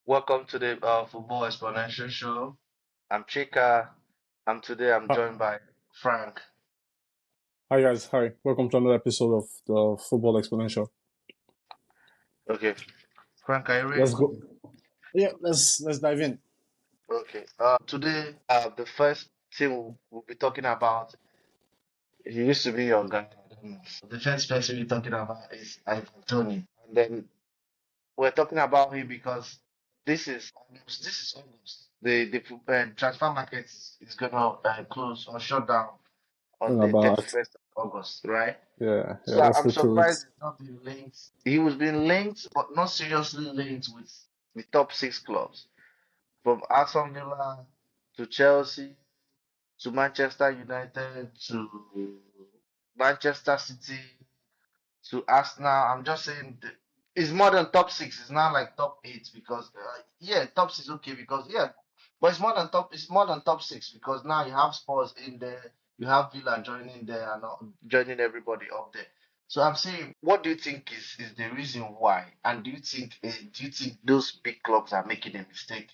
Welcome to the Football Exponential Show. I'm Chika, and today I'm Hi joined by Frank. hi, guys. Hi. Welcome to another episode of the Football Exponential. Okay, Frank, are you ready? Let's go. Yeah, let's dive in. Okay. Today, the first thing we'll be talking about. He used to be your guy. I don't know. The first person we're talking about is Ivan Tooney, and then we're talking about him because this is August. The transfer market is gonna close or shut down on In the about 31st of August, right? yeah, So I'm roughly two surprised weeks. he's not been linked. He was being linked, but not seriously linked with the top six clubs. From Aston Villa to Chelsea to Manchester United to Manchester City to Arsenal. I'm just saying it's more than top six. It's not like top eight because yeah, top six okay because yeah, but it's more than top. It's more than top six because now you have Spurs in there, you have Villa joining there and joining everybody up there. So I'm saying, what do you think is the reason why? And do you think those big clubs are making a mistake,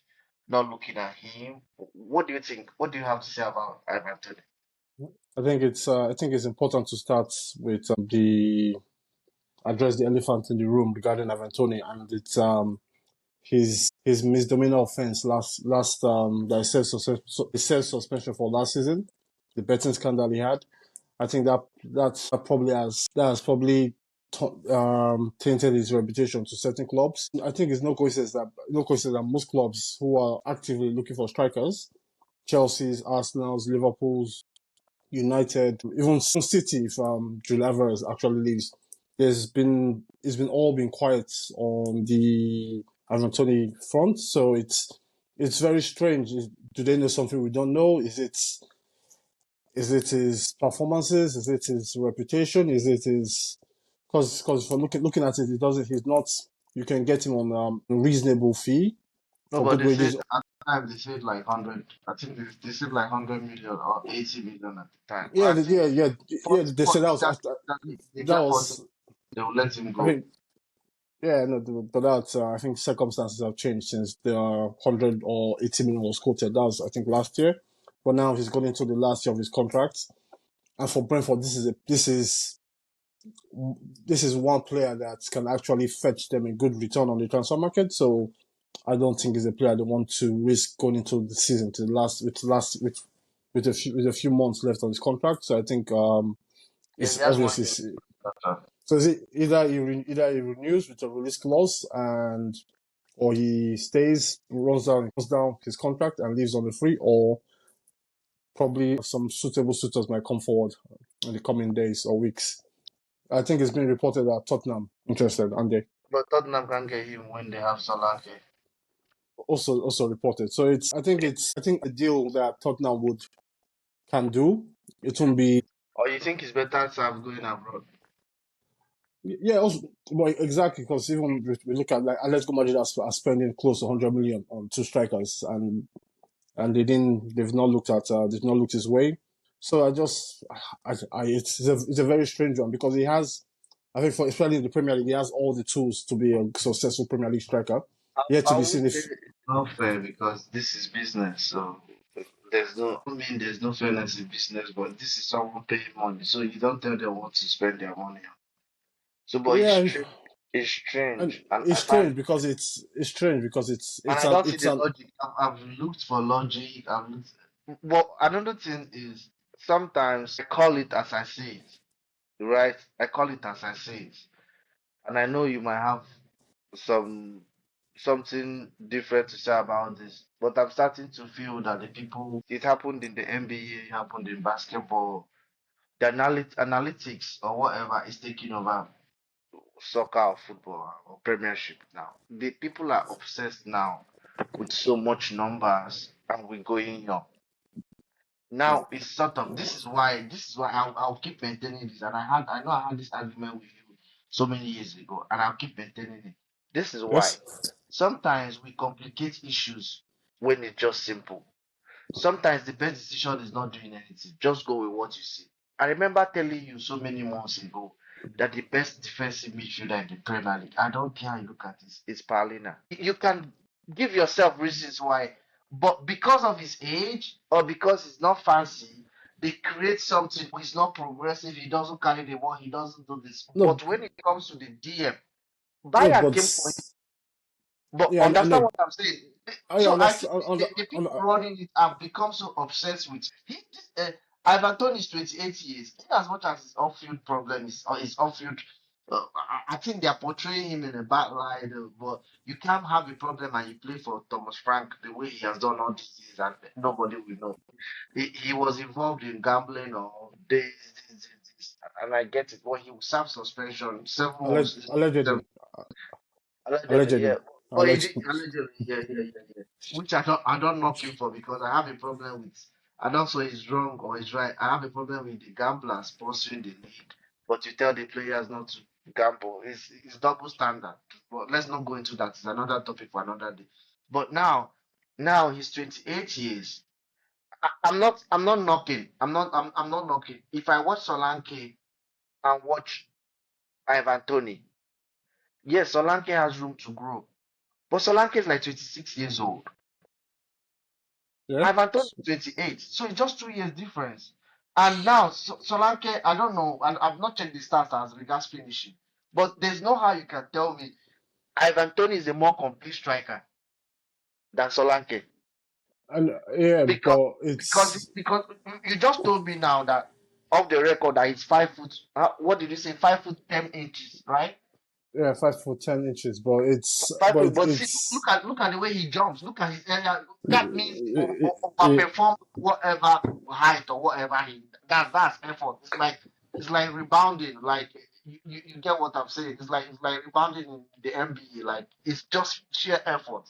not looking at him? What do you think? What do you have to say about Ivan Toney? I think it's important to start with the address the elephant in the room regarding Avantoni and it's his misdemeanor offense last that he said suspension for last season, the betting scandal he had. I think that has probably tainted his reputation to certain clubs. I think it's no coincidence that most clubs who are actively looking for strikers, Chelsea's, Arsenal's, Liverpool's, United, even City, if Julian Alvarez actually leaves, it's been all been quiet on the Anthony front. So it's very strange. Do they know something we don't know? Is it his performances? Is it his reputation? Is it his because for looking at it, it doesn't. He's not. You can get him on a reasonable fee No, for but good they said wages. at the time they said like 100. I think they said like 100 million or 80 million at the time. But Yeah, I think yeah. They said that was that after. the That club was was. they will let him I go. think. Yeah, no, but that I think circumstances have changed since the 100 or 80 million was quoted. That was I think last year, but now he's gone into the last year of his contract. And for Brentford, this is one player that can actually fetch them a good return on the transfer market. So I don't think he's a player they want to risk going into the season to the with a few months left on his contract. So I think Yeah, he it's has obvious. 1 year. Contract. So is it either he renews with a release clause and or he stays, runs down his contract and leaves on the free, or probably some suitable suitors might come forward in the coming days or weeks. I think it's been reported that Tottenham interested, and they But Tottenham can get him when they have Solanke. also reported. So I think a deal that Tottenham would can do. It won't be. Or you think it's better to have going abroad? Yeah, also, well, exactly, because even we look at like Atletico Madrid are spending close to 100 million on two strikers, and they've not looked his way. So it's a very strange one because he has, I think, especially in the Premier League, he has all the tools to be a successful Premier League striker. Yet to I be would seen say if, it's not fair because this is business. So I mean there's no fairness in business, but this is someone paying money. So you don't tell them what to spend their money on. So, but it's yeah, strange. It's and strange, it's strange because and it's I an don't see it's the an logic. I've looked for logic. Well, another thing is sometimes I call it as I see it, right? I call it as I see it, and I know you might have some something different to say about this, but I'm starting to feel that the people it happened in the NBA, it happened in basketball, the analytics or whatever is taking over soccer or football or premiership now. The people are obsessed now with so much numbers and we're going young. yeah. Now it's sort of this is why I'll keep maintaining this. And I know I had this argument with you so many years ago, and I'll keep maintaining it. This is why Yes. sometimes we complicate issues when it's just simple. Sometimes the best decision is not doing anything. Just go with what you see. I remember telling you so many months ago that the best defensive midfielder in the Premier League, I don't care how you look at it, is Paulina. You can Give yourself reasons why. But because of his age or because he's not fancy, they create something. He's not progressive. He doesn't carry the ball. He doesn't do this. No, But when it comes to the DM, no, Bayern but came for him. But yeah, I understand know. what I'm saying? I So I think understand. the people running it have become so obsessed with he. Ivan Tooney is 28 years. In as much as his off-field problem is or his off-field, I think they are portraying him in a bad light. But you can't have a problem and you play for Thomas Frank the way he has done all these years, and nobody will know. He was involved in gambling or this, and I get it. But he will serve suspension 7 months. Allegedly, Allegedly, yeah. allegedly, But he did allegedly. allegedly, yeah. Which I don't knock him for because I have a problem with. I don't say he's wrong or he's right. I have a problem with the gamblers sponsoring the league, but you tell the players not to gamble. It's double standard. But let's not go into that. It's another topic for another day. But now he's 28 years. I'm not knocking. I'm not knocking. If I watch Solanke and watch Ivan Tony, yes, Solanke has room to grow. But Solanke is like 26 years old. Yeah. Ivan Toney is 28. So it's just 2 years difference. And now Solanke, I don't know, and I've not checked the stats as regards finishing. But there's no how you can tell me Ivan Toney is a more complete striker than Solanke. And yeah, Because but because it's because you just told me now that off the record that he's 5 foot. What did you say? 5 foot 10 inches, right? yeah 5 foot 10 inches, but Five foot, but see, it's look at the way he jumps. Look at his area. That means he it, it, overperform whatever height or whatever he. That's effort. It's like rebounding. Like you get what I'm saying. It's like rebounding in the NBA. Like it's just sheer effort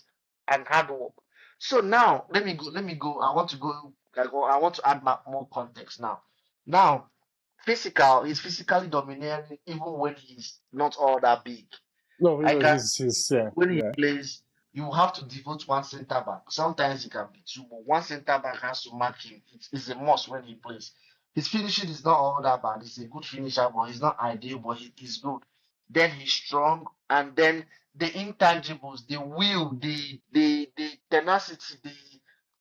and hard work. So now let me go. Let me go. I want to go. I want to add more context now. Now, he's physically domineering even when he's not all that big. no, I can he's yeah, when he yeah. plays, you have to devote one center back. Sometimes it can be two, but one center back has to mark him. It's a must when he plays. His finishing is not all that bad. He's a good finisher, but he's not ideal, but he's good. Then he's strong, and then the intangibles, the will, the tenacity, the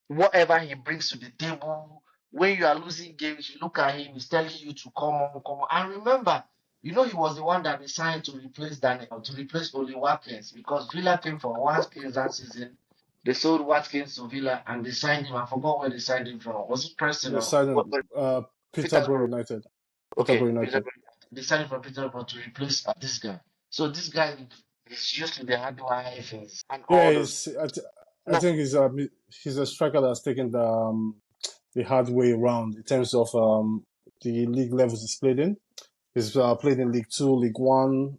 whatever he brings to the table. When you are losing games, you look at him, he's telling you to come on, come on. And remember, he was the one that they signed to replace Daniel, to replace Oli Watkins, because Villa came for Watkins that season. They sold Watkins to Villa and they signed him. I forgot where they signed him from. Was it Preston They or signed Peterborough Petersburg? United. Okay, Peterborough United. Petersburg. They signed him from Petersburg to replace this guy. So this guy is used to the hard life and Yeah, all those. I No, think he's a striker that's taken the hard way around in terms of the league levels he's played in. He's played in League Two, League One,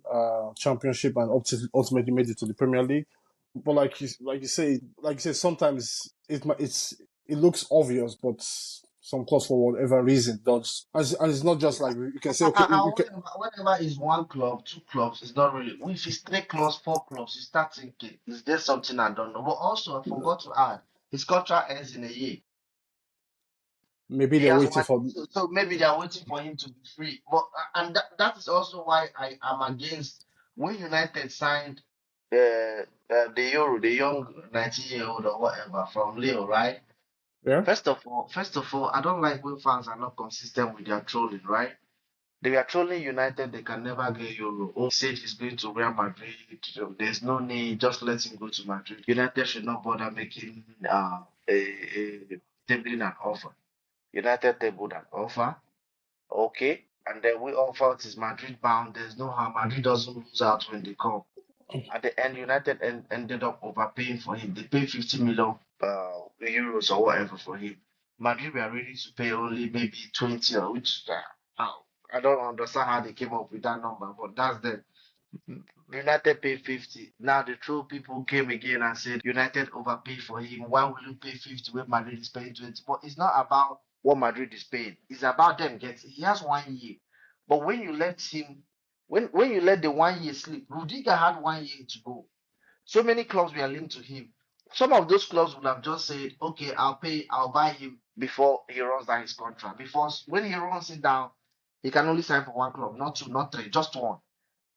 Championship, and ultimately made it to the Premier League. But like you say, sometimes it looks obvious, but some clubs for whatever reason does, and it's not just like you can say okay, you can whenever it's one club, two clubs, it's not really. If it's 3 clubs, 4 clubs, you start thinking, is there something I don't know? But also, I forgot to add, his contract ends in a year. maybe He they're has waiting one, for so maybe they are waiting for him to be free. But and that is also why I am against when United signed the young 19-year-old or whatever from Leo, right? yeah. First of all, I don't like when fans are not consistent with their trolling, right? They were trolling United, they can never get Euro. Oh, said he's going to Real Madrid. There's no need, just let him go to Madrid. United should not bother making tabling an offer. United tabled an offer, okay, and then we all felt is Madrid bound. There's no how Madrid doesn't lose out when they come. At the end, United ended up overpaying for him. They paid 50 million euros or whatever for him. Madrid were ready to pay only maybe 20, or which I don't understand how they came up with that number, but that's the United paid 50. Now the true people came again and said United overpaid for him. Why will you pay 50 when Madrid is paying 20? But it's not about what Madrid is paying. It's about them getting. He has 1 year. But when you let him, when you let the 1 year slip, Rudiger had 1 year to go. So many clubs were linked to him. Some of those clubs would have just said, okay, I'll buy him before he runs down his contract. Because when he runs it down, he can only sign for one club, not two, not three, just one.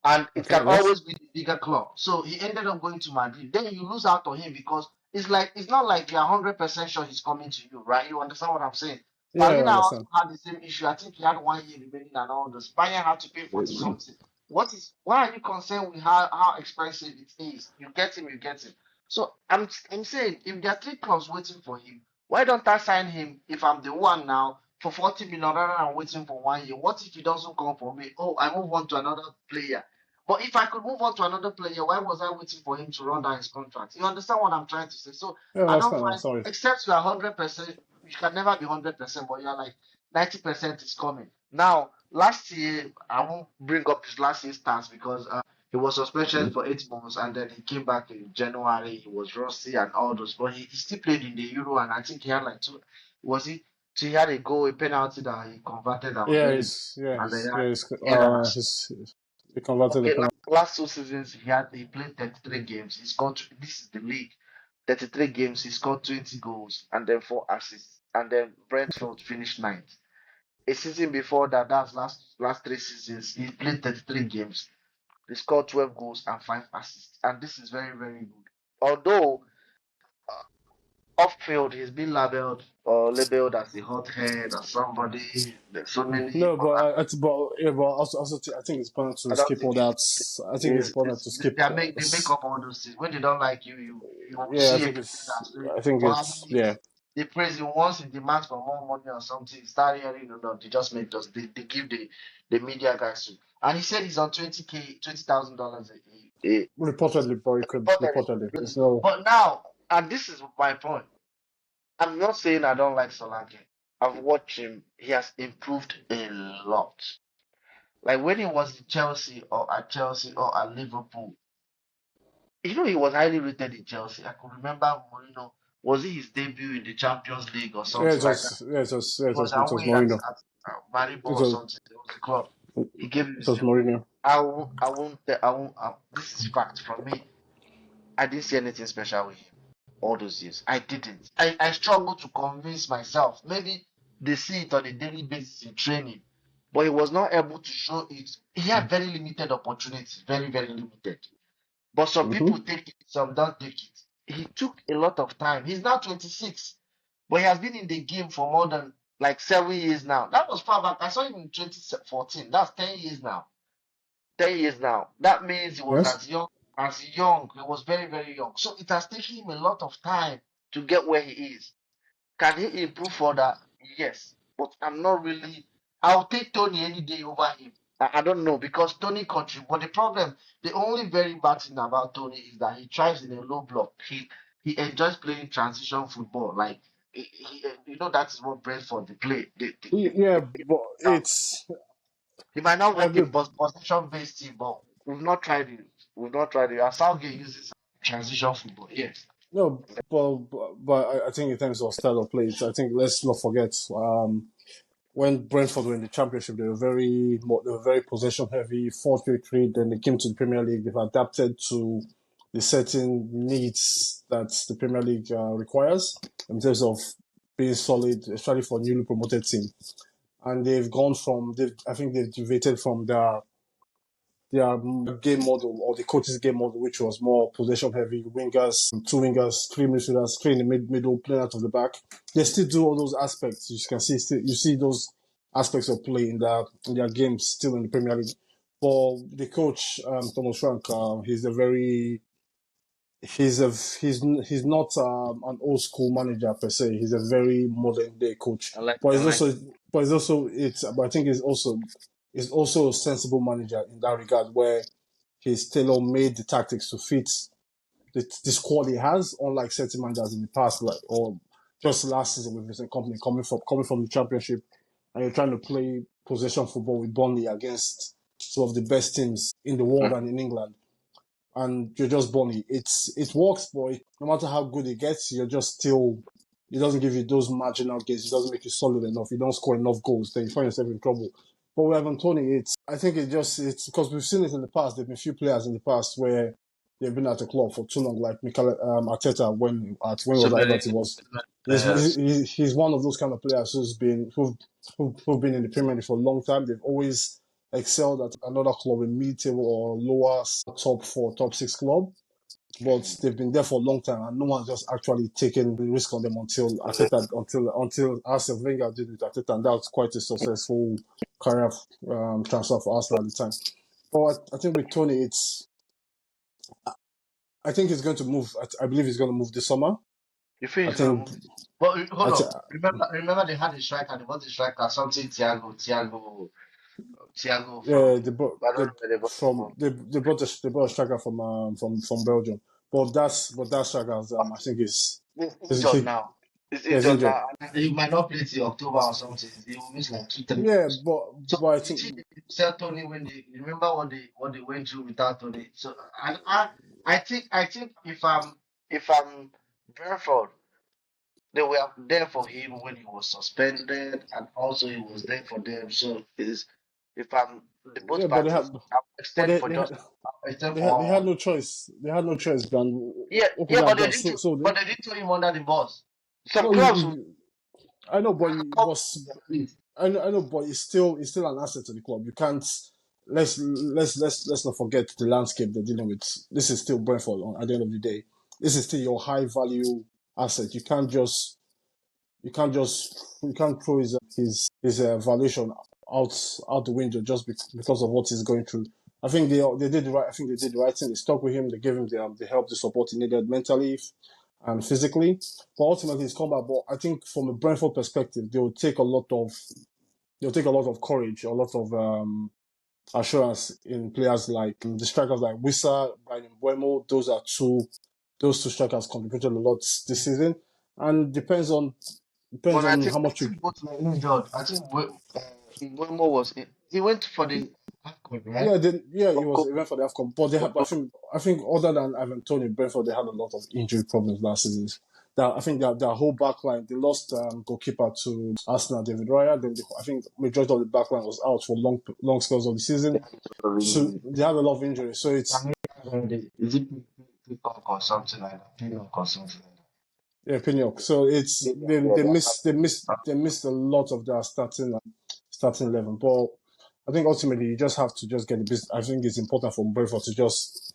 and I it can think yes. always be the bigger club. So he ended up going to Madrid. Then you lose out on him because it's not like you're 100% sure he's coming to you, right? You understand what I'm saying? Yeah, I Palina also understand. had the same issue. I think he had 1 year remaining and all this. Bayern had to pay 40 something. Why are you concerned with how expensive it is? You get him, you get him. So I'm saying if there are three clubs waiting for him, why don't I sign him if I'm the one now for 40 million rather than waiting for 1 year? What if he doesn't come for me? Oh, I move on to another player. But if I could move on to another player, why was I waiting for him to run down his contract? You understand what I'm trying to say? So Yeah, I I don't understand. I'm find, sorry. except you are 100%, you can never be 100%, but you're like 90% is coming. Now, last year, I won't bring up his last year stats because he was suspended for 8 months and then he came back in January. He was rusty and all those, but he still played in the Euro and I think he had like two, was he? So he had a goal, a penalty that he converted that was Yeah, very, he's yeah, and then he's yeah, he had an he converted the Okay, penalty. last 2 seasons he played 33 games. He scored. This is the league. 33 games. He scored 20 goals and then 4 assists. And then Brentford finished ninth. A season before that, that's last 3 seasons. He played 33 games. He scored 12 goals and 5 assists. And this is very very good. Although off field he's been labeled as the hothead or somebody. There's so many, No, but but also I think it's important to I don't skip all think that. I think it's important is to skip. they make up all those things. When they don't like you, you Yeah, see a player that's very but I mean yeah. they praise you once he demands for more money or something, start hearing they just make those they give the media guys to. And he said he's on 20K, $20,000 a Reportedly, but it could reportedly. reportedly. There's no. But now, and this is my point. I'm not saying I don't like Solanke. I've watched him. He has improved a lot. Like when he was in Chelsea or at Liverpool, he was highly rated in Chelsea. I could remember Mourinho. Was it his debut in the Champions League or Yeah, something like that? it It was it was away Mourinho. at Maribor It or was something. It was a club. He gave him it his was debut. Mourinho. This is fact from me. I didn't see anything special with him all those years. I didn't. I struggled to convince myself. Maybe they see it on a daily basis in training, but he was not able to show it. He had very limited opportunities, very, very limited. But some Hmm. people take it, some don't take it. He took a lot of time. He's now 26, but he has been in the game for more than like 7 years now. That was far back. I saw him in 2014. That's 10 years now. 10 years now. That means he was Yes. as young. He was very, very young. So it has taken him a lot of time to get where he is. Can he improve further? Yes. But I'm not really. I'll take Tony any day over him. I don't know because Tony contributes. But the only very bad thing about Tony is that he thrives in a low block. He enjoys playing transition football. Like that is what Brentford they play. Yeah, but They it's he might not I work in agree. possession based team, but we've not tried it. We've not tried it. And Southgate uses transition football. Yes. No, but I think in terms of style of play, I think let's not forget when Brentford were in the Championship, they were very possession heavy, 4-3-3. Then they came to the Premier League. They've adapted to the certain needs that the Premier League requires in terms of being solid, especially for a newly promoted team. And I think they've deviated from their game model or the coach's game model, which was more possession heavy, two wingers, three midfielders, three in the middle, playing out of the back. They still do all those aspects. You can see you see those aspects of play in their games still in the Premier League. For the coach, Thomas Frank, he's a he's not an old school manager per se. He's a very modern day coach, I like it. but but I think he's also a sensible manager in that regard where he's tailor made the tactics to fit the squad he has, unlike certain managers in the past, like or just last season with Vincent Company coming from the Championship, and you're trying to play possession football with Burnley against some of the best teams in the world Mm. and in England, and you're just Burnley. It works, but no matter how good it gets, you're just still. It doesn't give you those marginal gains. It doesn't make you solid enough. You don't score enough goals, then you find yourself in trouble. But with Ivan Tooney, I think it's because we've seen it in the past. There've been a few players in the past where they've been at the club for too long, like Mikel Arteta when he So was at many, Everton. Was so many players. he's one of those kind of players who've been in the Premier League for a long time. They've always excelled at another club, a mid-table or lower top four, top six club. But they've been there for a long time, and no one's just actually taken the risk on them until Arsene Wenger did it at Arteta, and that was quite a successful career transfer for Arsenal at the time. But I think with Tony, I think he's going to move. I believe he's going to move this summer. You feel I he's gonna think. move? But I hold th- on. Remember they had a striker. They bought the striker. Something Thiago from. Yeah, I don't know where they bought him from. they brought a striker from Belgium, but that striker I think He's is injured he now. He's yeah, he's injured injured. now. And he might not play till October or something. He will miss like 2 3 Yeah, months. So but I you see, think they sell Tony when they remember what they went through without Tony. So I think if I'm Brentford, they were there for him when he was suspended, and also he was there for them. So is if I'm the yeah, both parties, I'll but extend for just I'll extend they for had no choice. They had no choice than yeah open yeah, that but they door. didn't So they but they didn't throw him under the bus. Some no, clubs will I know, come please. I know, but it's still an asset to the club. You can't let's not forget the landscape they're dealing with. This is still Brentford at the end of the day. This is still your high value asset. You can't throw his valuation out the window just because of what he's going through. I think they did the right. I think they did the right thing. They stuck with him. They gave him the help, the support he needed mentally and physically. But ultimately, he's come back. But I think from a Brentford perspective, they'll take a lot of courage, a lot of assurance in players like the strikers like Wissa, Brian Buemo. Those two strikers contributed a lot this season, and depends But on how I much you. think both were injured. I think Mbeumo he went for the AFCON, right? Yeah, For it was an event for the AFCON, but I think other than Ivan Tooney, Brentford, they had a lot of injury problems last season. That I think that their whole backline, they lost goalkeeper to Arsenal, David Raya. I think majority of the backline was out for long spells of the season. So the they had a lot of injuries. So it's is it Peacock or something like that? Peacock or something like yeah, Pinnock. So it's that. Yeah, they missed a lot of their starting 11. But I think ultimately you just have to just get the business. I think it's important for Brentford to just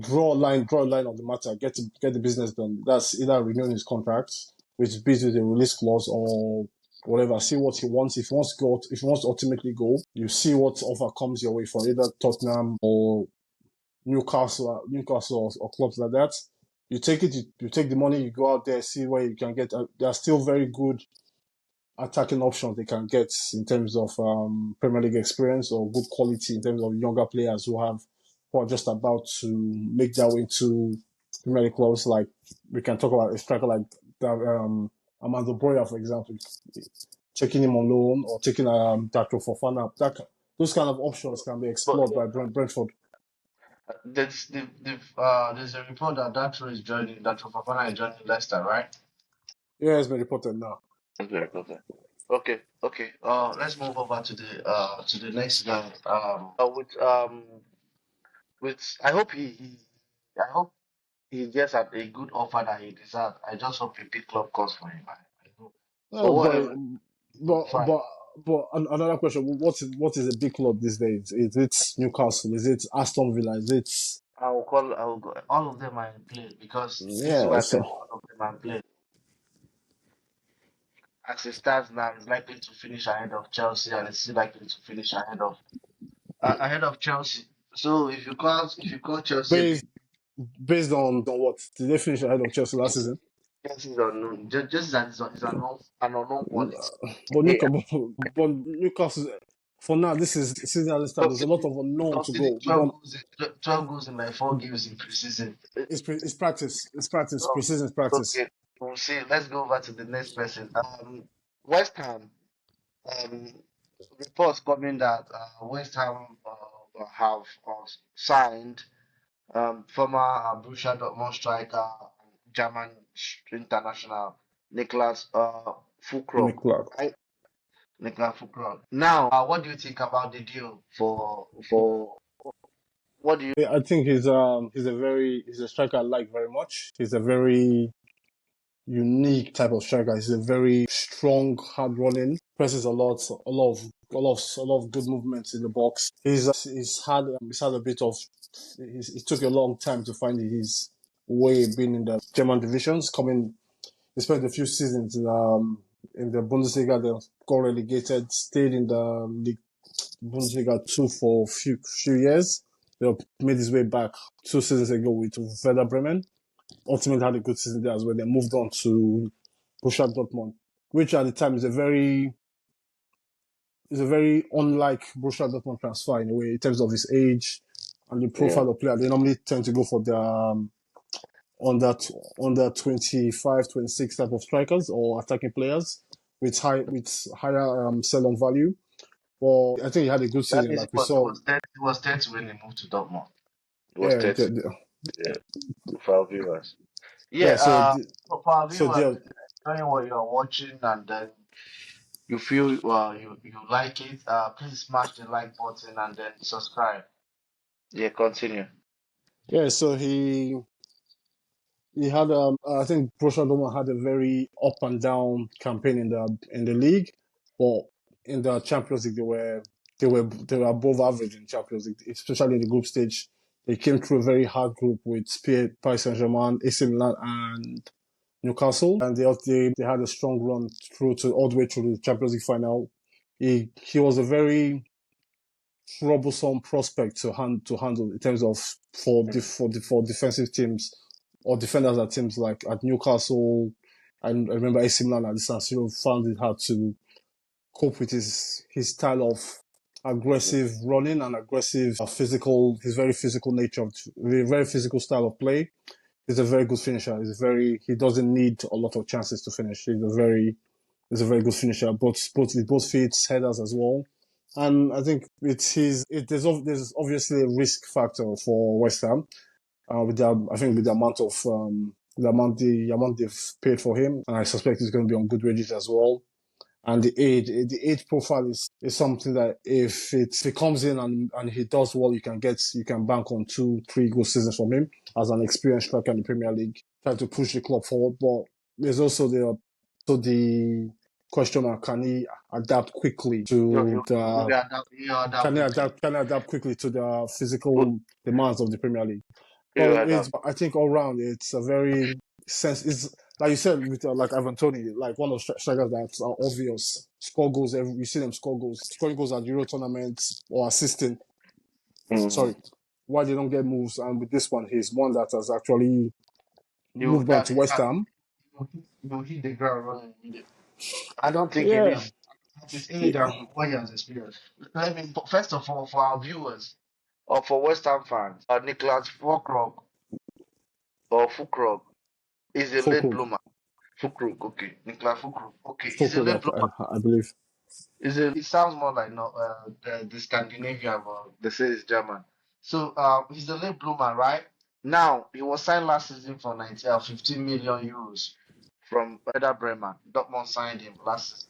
draw a line on the matter, get the business done. That's either renewing his contract, which is based with a release clause or whatever. See what he wants. If he wants to ultimately go, you see what offer comes your way from either Tottenham or Newcastle or clubs like that. You take it, you take the money, you go out there, see where you can get. There are still very good attacking options they can get in terms of Premier League experience or good quality in terms of younger players who are just about to make their way into Premier League clubs. Like we can talk about a striker like Amando Boya, for example, taking him on loan or taking Dato Fofana. Those kind of options can be But explored by Brentford. there's a report that that Fofana is joining Leicester, right? Yeah, it's been reported now. Okay, okay. Okay. Let's move over to the next guy. With I hope he gets a good offer that he deserves. I just hope a big club comes for him. I hope. But No, whatever, but fine. but another question: what is a big club these days? Is it Newcastle? Is it Aston Villa? Is it I will go. All of them are in play because this is yeah? what I tell you, So all of them are in play. As it stands now, it's likely to finish ahead of Chelsea, and it's still likely to finish ahead of Chelsea. So if you call Chelsea a big based on what did they finish ahead of Chelsea last season? Chelsea is unknown, just that is an unknown quality. But They Newcastle for now this is season hasn't started. There's a lot of unknown to conceded go. We don't. 12 goals in like 4 games in preseason. It's practice. It's practice. Oh, Precision practice. okay, we'll see. Let's go over to the next person. West Ham. Um, reports coming that West Ham have signed former Borussia Dortmund striker, German international Niklas Fullkrug. Fullkrug. Right? Niklas Fullkrug. Now, what do you think about the deal for what do you? I think he's a striker I like very much. He's a very unique type of striker. He's a very strong, hard running, presses a lot of good movements in the box. He's had a bit of. It took a long time to find his way being in the German divisions. He spent a few seasons in the Bundesliga. They got relegated, stayed in the league Bundesliga 2 for a few years. They made his way back 2 seasons ago with Werder Bremen. Ultimately had a good season there as well. They moved on to Borussia Dortmund, which at the time is a very unlike Borussia Dortmund transfer in a way in terms of his age and the Yeah. profile of player. They normally tend to go for the under under 25, 26 type of strikers or attacking players with higher sell-on value. But I think he had a good That season, means like we saw. it was 30 when he moved to Dortmund. It was Yeah, 30. Yeah, for our viewers. Yeah, yeah. So for our so viewers, there, enjoying what you are watching and then you feel you like it, please smash the like button and then subscribe. Yeah, continue. yeah. So he had I think Borussia Dortmund had a very up and down campaign in the league, but in the Champions League they were above average in Champions League, especially in the group stage. They came through a very hard group with Paris Saint-Germain, AC Milan, and Newcastle, and they had a strong run through to all the way through the Champions League final. He was a very troublesome prospect to handle in terms of for defensive teams or defenders at teams like at Newcastle. And I remember AC Milan at the San Siro found it hard to cope with his style of aggressive running and aggressive his very physical nature, very physical style of play. He's a very good finisher. He doesn't need a lot of chances to finish. He's a very good finisher, both with both feet, headers as well. And I think there's obviously a risk factor for West Ham I think with the amount of the amount they've paid for him, and I suspect he's going to be on good wages as well. And the age profile is something that if he comes in and he does well, you can bank on 2, 3 good seasons from him as an experienced striker in the Premier League, trying to push the club forward. But there's also the question mark: can he adapt quickly to the You adapt can he quickly. adapt can he adapt quickly to the But physical demands of the Premier League? you Well, adapt. I think all round it's a very sense. It's like you said with like Ivan Tooney, like one of strikers that are obvious. Score goals you see them score goals, scoring goals at Euro tournaments or assisting. Mm. Sorry, why they don't get moves? And with this one, he's one that has actually You moved on that to West Ham. you hit the ground running immediately. I don't think it Yeah, is at his age and with what he has experienced. Let me first of all for our viewers or for West Ham fans, Nicholas Fullkrug or Fullkrug is a late Fullkrug, bloomer. Fullkrug, okay. Nicholas Fullkrug, okay. He's a Fullkrug, late bloomer. I believe. It sounds more like no, the Scandinavian, but they say it's German. So he's a late bloomer, right? Now he was signed last season for 15 million euros from Werder Bremen. Dortmund signed him last season.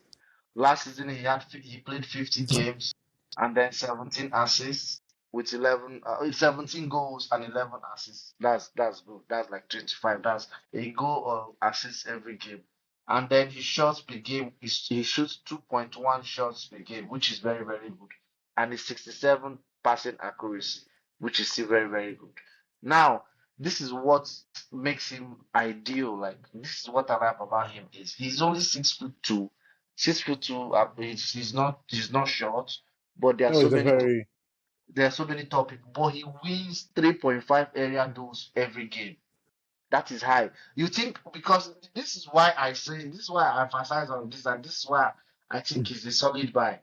Last season he played 50 games and then 17 assists with 17 goals and 11 assists. That's good. That's like 25. That's a goal or assist every game. And then his shots per game he shoots 2.1 shots per game, which is very, very good. And his 67 passing accuracy, which is still very, very good. Now, this is what makes him ideal. Like this is what I like about him is he's only 6'2". 6'2", he's not short, but No, he's a very there are so many top people. But he wins 3.5 area duels every game. That is high. You think because this is why I emphasize on this, and this is why I think he's a solid buy.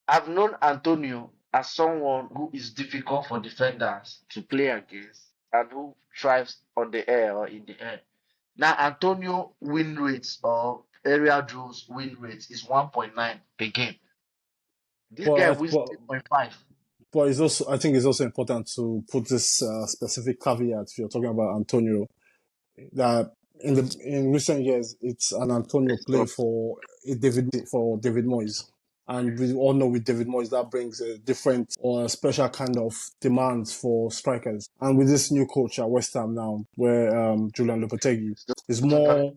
I've known Antonio as someone who is difficult for defenders to play against and who thrives on the air or in the air. Now, Antonio win rates or area draws win rates is 1.9 per game. This guy but wins but 3.5. but I think it's also important to put this specific caveat if you're talking about Antonio that in recent years it's an Antonio play for David Moyes, and we all know with David Moyes that brings a different or a special kind of demands for strikers. And with this new coach at West Ham now, where Julian Lopetegui is Totally. more.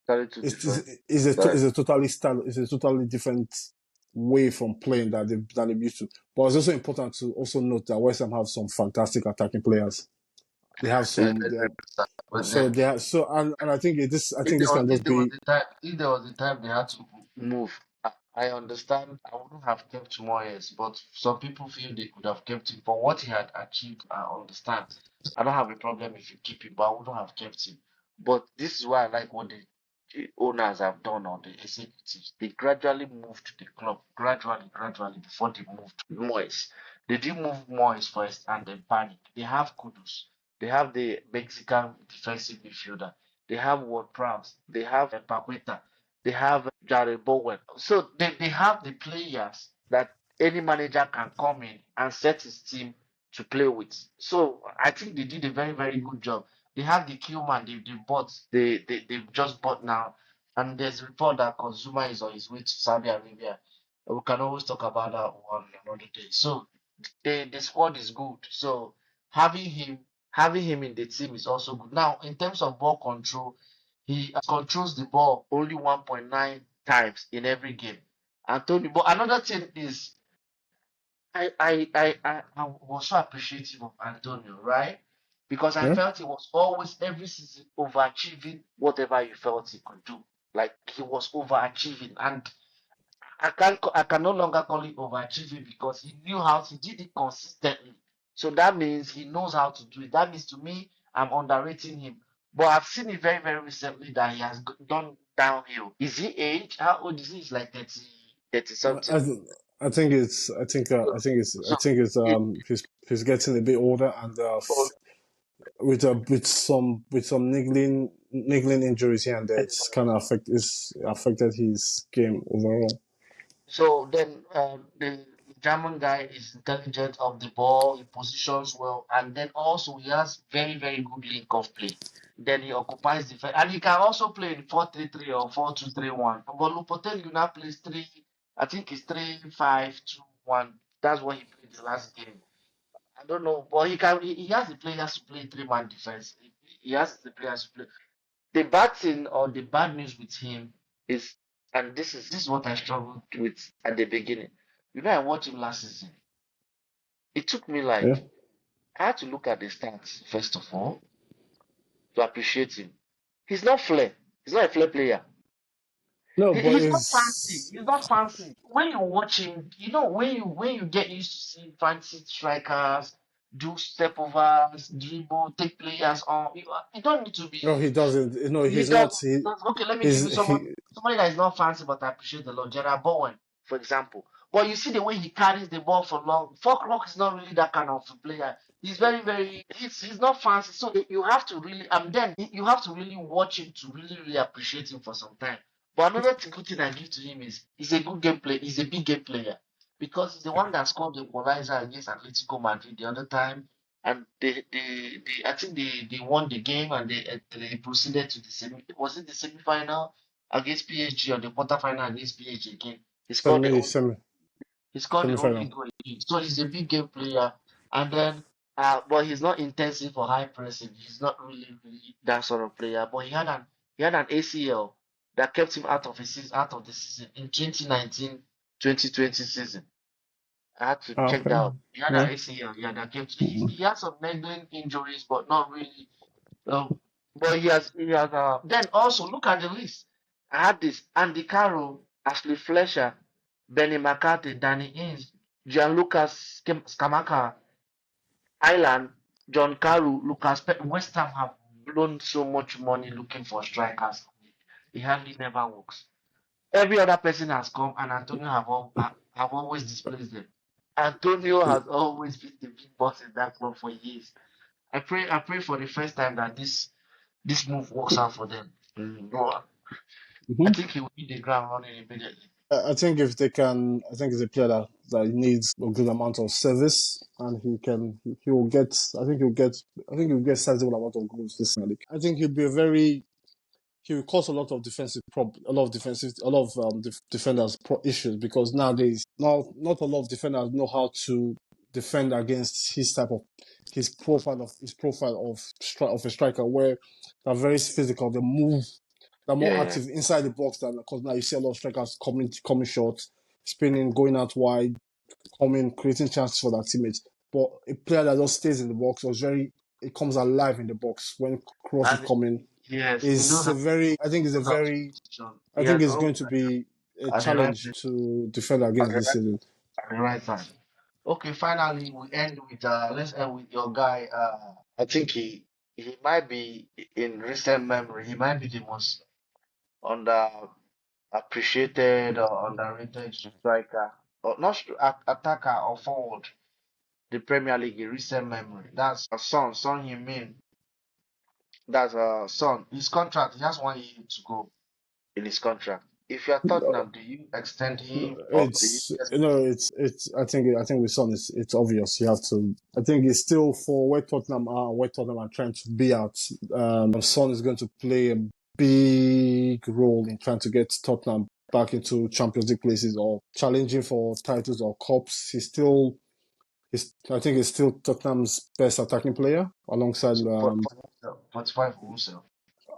totally too It's different. it's, it's a Sorry. it's a totally style. It's a totally different way from playing that they used to. But it's also important to also note that West Ham have some fantastic attacking players. They have Yeah, some. I They agree have, with that. But so then, they are so and I think I if think there this was can if just there was be a time if there was a time they had to move, I understand. I wouldn't have kept Moyes, but some people feel they could have kept him for what he had achieved. I understand. I don't have a problem if you keep him, but I wouldn't have kept him. But this is why I like what the owners have done or the executives. They gradually moved the club, gradually before they moved Moyes. They did move Moyes first and then panic. They have Kudus. They have the Mexican defensive midfielder. They have Ward Prowse. They have Paqueta. They have Jared Bowen. So they have the players that any manager can come in and set his team to play with. So I think they did a very good job. They have the Q man they've just bought now. And there's a report that Consumer is on his way to Saudi Arabia. We can always talk about that one another day. So the squad is good. So having him having him in the team is also good. Now, in terms of ball control, he controls the ball only 1.9 times in every game. Antonio, but another thing is I was so appreciative of Antonio, right? Because I yeah. felt he was always every season overachieving whatever you felt he could do. Like he was overachieving, and I can no longer call it overachieving because he did it consistently. So that means he knows how to do it. That means to me, I'm underrating him. But I've seen it very recently that he has done downhill. Is he age? How old is he? He's like 30 something. I th- I think it's So, I so think it's it, he's getting a bit older and with some niggling injuries here and there, it's kind of it's affected his game overall. So then the German guy is intelligent of the ball, he positions well, and then also he has very good link of play. Then he occupies the field, and he can also play in 4-3-3 or 4-2-3-1. But Lopetegui now plays three, I think it's 3-5-2-1. That's what he played the last game. I don't know, but he has the players to play three-man defense. He has the players to play. The bad thing or the bad news with him is, and this is what I struggled with at the beginning. You know, I watched him last season. It took me Yeah. like I had to look at the stats first of all to appreciate him. He's not flair. He's not a flair player. No, He, but he's not fancy. it's He's not fancy. When you watch him, you know when you get used to seeing fancy strikers do step overs, dribble, take players on. You don't need to no, be he doesn't. No, he's little. not. Okay, let me give you He's he. somebody that is not fancy but I appreciate the Lord. Gerard Bowen, for example. But you see the way he carries the ball for long. Fullkrug is not really that kind of a player. He's very. He's not fancy. So you have to really, and then you have to really watch him to really appreciate him for some time. But another good thing I give to him is he's a good game player. He's a big game player because he's the one that scored the equalizer against Atletico Madrid the other time, and I think they won the game and they proceeded to the was it the semi-final against PSG or the quarter-final against PSG again. He scored the only he scored the Semi only final. goal again. So he's a big game player, and then but he's not intensive or high pressing. He's not really that sort of player. But he had an ACL that kept him out of the season in 2019-2020 season. I had to Ah, check that okay. out. He had Yeah. an ACL, yeah, that kept he had some nagging injuries, but not really. But he has. Then also look at the list. I had this: Andy Carroll, Ashley Fletcher, Benny McCarthy, Danny Ings, Gianluca Scamacca, Island, John Carew, Lucas West Ham have blown so much money looking for strikers. It hardly never works. Every other person has come, and Antonio have always displaced them. Antonio has always been the big boss in that club for years. I pray for the first time that this move works out for them. Bro, I Mm-hmm. think he will hit the ground running immediately. I think if they can, I think it's a player that needs a good amount of service, and he will get. I think he'll get sizable amount of goals this season. I think he'll be he will cause a lot of a lot of defenders issues because nowadays not a lot of defenders know how to defend against his profile of a striker where they're very physical. They move. they're more Yeah. active inside the box than because now you see a lot of strikers coming short, spinning, going out wide, coming, creating chances for their teammates. But a player that just stays in the box was very it comes alive in the box when cross is And coming. yes, he knows Is a how very knows how to position. I He think has it's always going to be a at the right challenge place to defend at against the this right season. at the right time. Okay, finally we end with let's end with your guy. I think he might be in recent memory, he might be the most under appreciated or underrated striker or not attacker or forward the Premier League in recent memory. That's Son Heung-min. That's Son. His contract, he has 1 year to go in his contract. If you're Tottenham, do you extend him or do you It's just it's I think with Son it's obvious you have to. I think it's still for where Tottenham are, where Tottenham are trying to be at. Son is going to play a big role in trying to get Tottenham back into Champions League places or challenging for titles or cups. I think he's still Tottenham's best attacking player alongside. for himself, 45 for himself?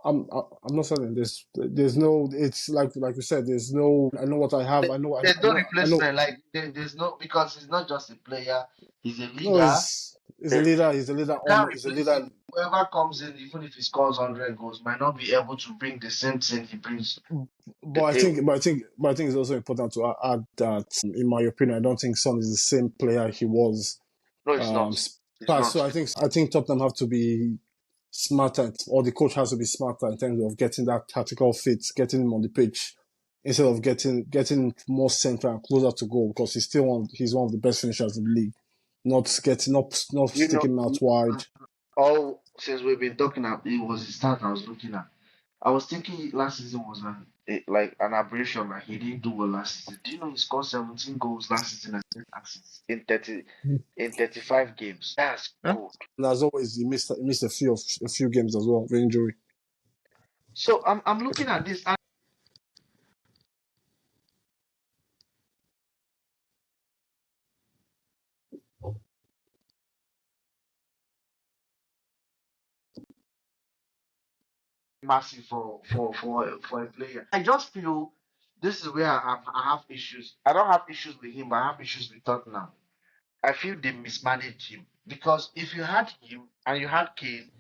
I'm not saying there's no. It's like we said. There's no. I know what I have. There- There's no I know. replacement. Like there's no because he's not just a player. He's a No, leader. he's a There- leader. He's a leader. You can't He's a replace leader. him. Whoever comes in, even if he scores 100 goals, might not be able to bring the same thing he brings to the table. But I think it's also important to add that, in my opinion, I don't think Son is the same player he was No, it's not. um, It's past. So not. I think Tottenham have to be smarter, or the coach has to be smarter in terms of getting that tactical fit, getting him on the pitch instead of getting more central and closer to goal because he's one of the best finishers in the league. Not You know, sticking him out wide. all since we've been talking about it was the start I was looking at. I was thinking last season was like an aberration, like he didn't do well last season. Do you know he scored 17 goals last season and 10 assists in 35 games? That's good. And as always, he missed a few games as well with injury. So I'm looking at this and massive for a player. I just feel this is where I have issues. I don't have issues with him, but I have issues with Tottenham. I feel they mismanaged him because if you had him and you had Kane,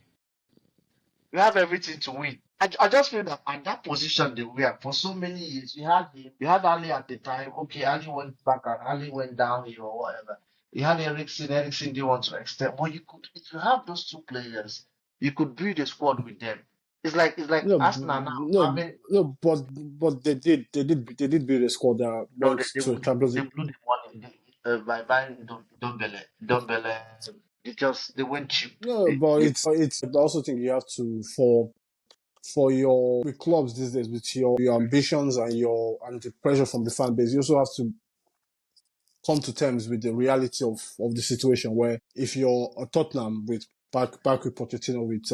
you have everything to win. I just feel that at that position they were for so many years, you had him, you had Ali at the time. Okay, Ali went back and Ali went downhill or whatever. You had Ericsson didn't want to extend. But you could, if you have those two players, you could build a squad with them. It's like Arsenal now having But they did build a squad that no, went to a Champions they League. blew the money by buying Dombele. They went cheap. No, but it's. I also think you have to for your with clubs these days with your ambitions and the pressure from the fan base. You also have to come to terms with the reality of the situation where if you're a Tottenham with back with Pochettino with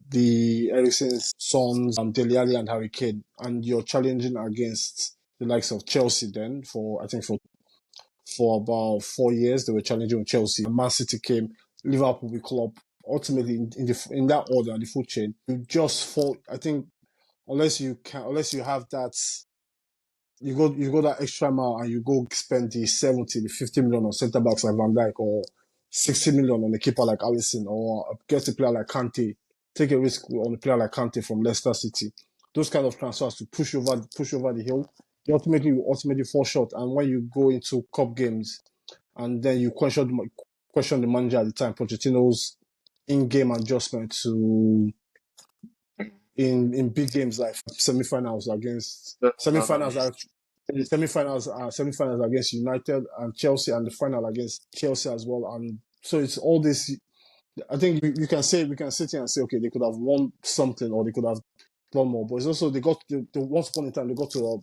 the Ericsson's sons, Dele Alli and Harry Kane, and you're challenging against the likes of Chelsea then for I think for about 4 years they were challenging with Chelsea. Man City came, Liverpool with Klopp. Ultimately, in that order, the food chain, you just fall. I think unless you have that you go that extra mile and you go spend the 70, the 50 million on centre backs like Van Dijk or 60 million on a keeper like Alisson or get a player like Kante, take a risk on a player like Kante from Leicester City. Those kind of transfers to push over the hill, you ultimately fall short. And when you go into cup games and then you question the manager at the time, Pochettino's in-game adjustment to in big games like semi-finals against semi-finals semi-finals against United and Chelsea, and the final against Chelsea as well. And so it's all this. I think you can say we can sit here and say, okay, they could have won something or they could have done more. But it's also the once upon a time they got to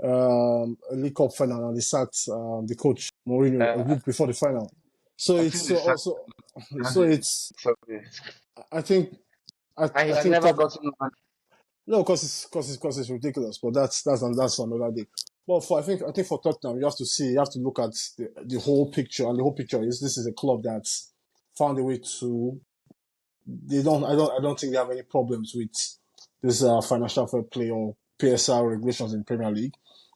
a League Cup final and they sacked the coach Mourinho a Uh, week before the final. So I it's think they sacked so Brazil. it's Okay. I think And he I had think never top gotten over. no because it's ridiculous. But that's another day. But I think for Tottenham, you have to look at the whole picture, and the whole picture is this is a club that's found a way to. They don't. I don't think they have any problems with this financial fair play or PSR regulations in Premier League.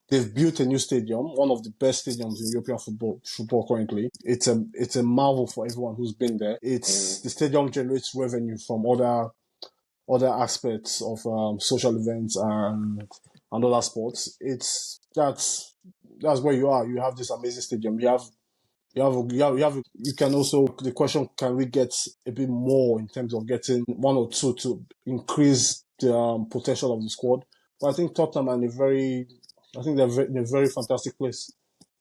They've built a new stadium, one of the best stadiums in European football currently. It's a marvel for everyone who's been there. It's the stadium generates revenue from other aspects of social events and other sports. That's where you are. You have this amazing stadium. You can also, the question, can we get a bit more in terms of getting one or two to increase the potential of the squad? But I think Tottenham are I think they're in a very fantastic place.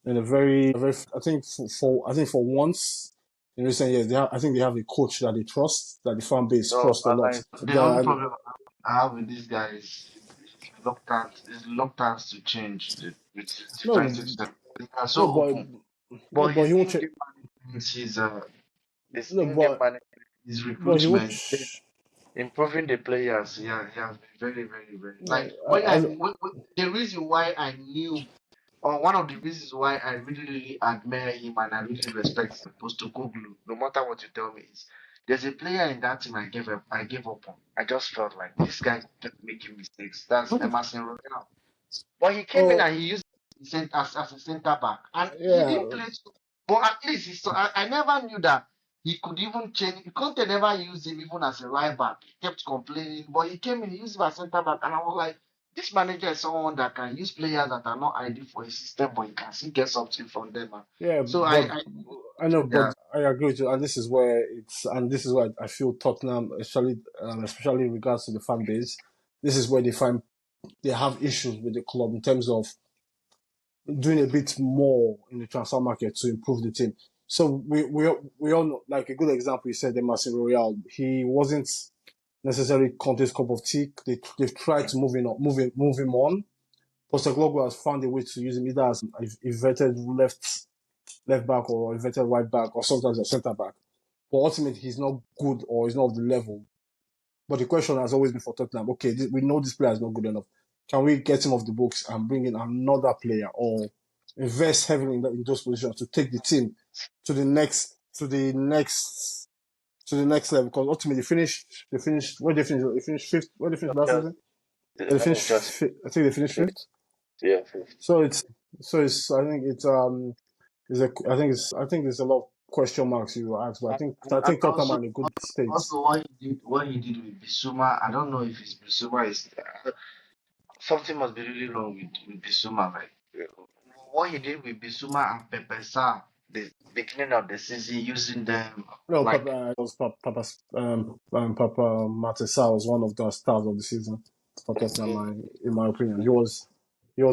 In a very, I think for once in recent years, I think they have a coach that they trust, that the fan base No, trusts a lot. the only problem I have with this guy is reluctance to change with his No, defensive step. They are no, so but open, no, but but his he won't. in-game management, his No, in-game management, his but he won't. recruitment, improving the players. Yeah, he has been very, very, very. Like No, the reason why I knew, or one of the reasons why I really, really admire him and I really respect him, Postecoglou, no matter what you tell me, is there's a player in that team I gave up on. I just felt like this guy kept making mistakes. That's Emerson Royal. But he came in oh, and he used as a center back, and he didn't yeah, play. But at least I never knew that he could even change. Conte never used him even as a right back. He kept complaining, but he came in, he used him as center back, and I was like, this manager is someone that can use players that are not ideal for his system, but he can still get something from them. yeah, So but I know, yeah, but I agree with you, and this is where I feel Tottenham, especially in regards to the fan base, this is where they have issues with the club in terms of doing a bit more in the transfer market to improve the team. So we all know, like a good example, you said Emerson Royal. He wasn't necessarily Conte's cup of tea. They've tried to move him on. Postecoglou has found a way to use him either as a inverted left back or inverted right back or sometimes a centre back. But ultimately, he's not good or he's not of the level. But the question has always been for Tottenham, okay, we know this player is not good enough. Can we get him off the books and bring in another player or invest heavily in those positions to take the team to the next level? Because ultimately, they finished fifth. Where they finished last just season? They I finished, think just I think they finished fifth. yeah. So I think I think there's a lot of question marks you ask, but I And think Tottenham are in a good state. also what he did with Bissouma, I don't know if it's Bissouma is something must be really wrong with Bissouma. Like what he did with Bissouma and Pepe Sarr, the beginning of the season, using them No, like Papa Matesa was one of the stars of the season for Tottenham, in my opinion. He was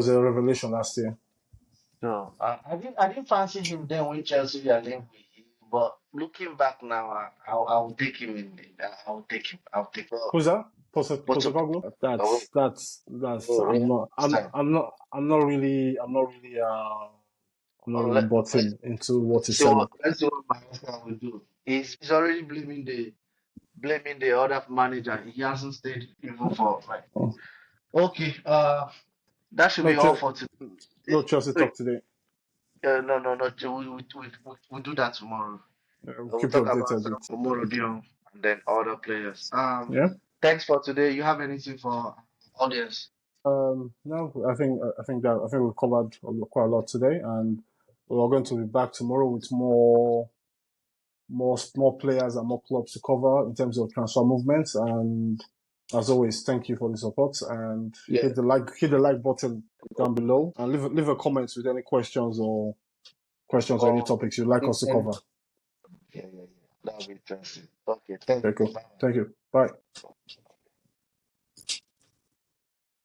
a revelation last year. so. I didn't fancy him then when Chelsea were linked with him, but looking back now, I'll take him in. I'll take him. I'll take him. Who's that? Porto. Postecoglou? Oh, That's oh, really? This time. I'm not really Let, bought let's in into what he's see what selling. let's see what Maresca will do. He's already blaming the other manager. He hasn't stayed even for like. Oh. Okay, that should No, be all for today. no Chelsea Wait, talk today. no. We'll do that tomorrow. We'll We'll keep you talk about updated with. Omoro Dion and then other players. Yeah. Thanks for today. You have anything for audience? No, I think we've covered quite a lot today, and we're going to be back tomorrow with more players and more clubs to cover in terms of transfer movements. And as always, thank you for the support and Yeah. hit the like button down below and leave a comment with any questions or any Oh, topics you'd like us to cover. yeah. That'll be interesting. Okay, thank Okay, you. cool. Bye. Thank you. Bye.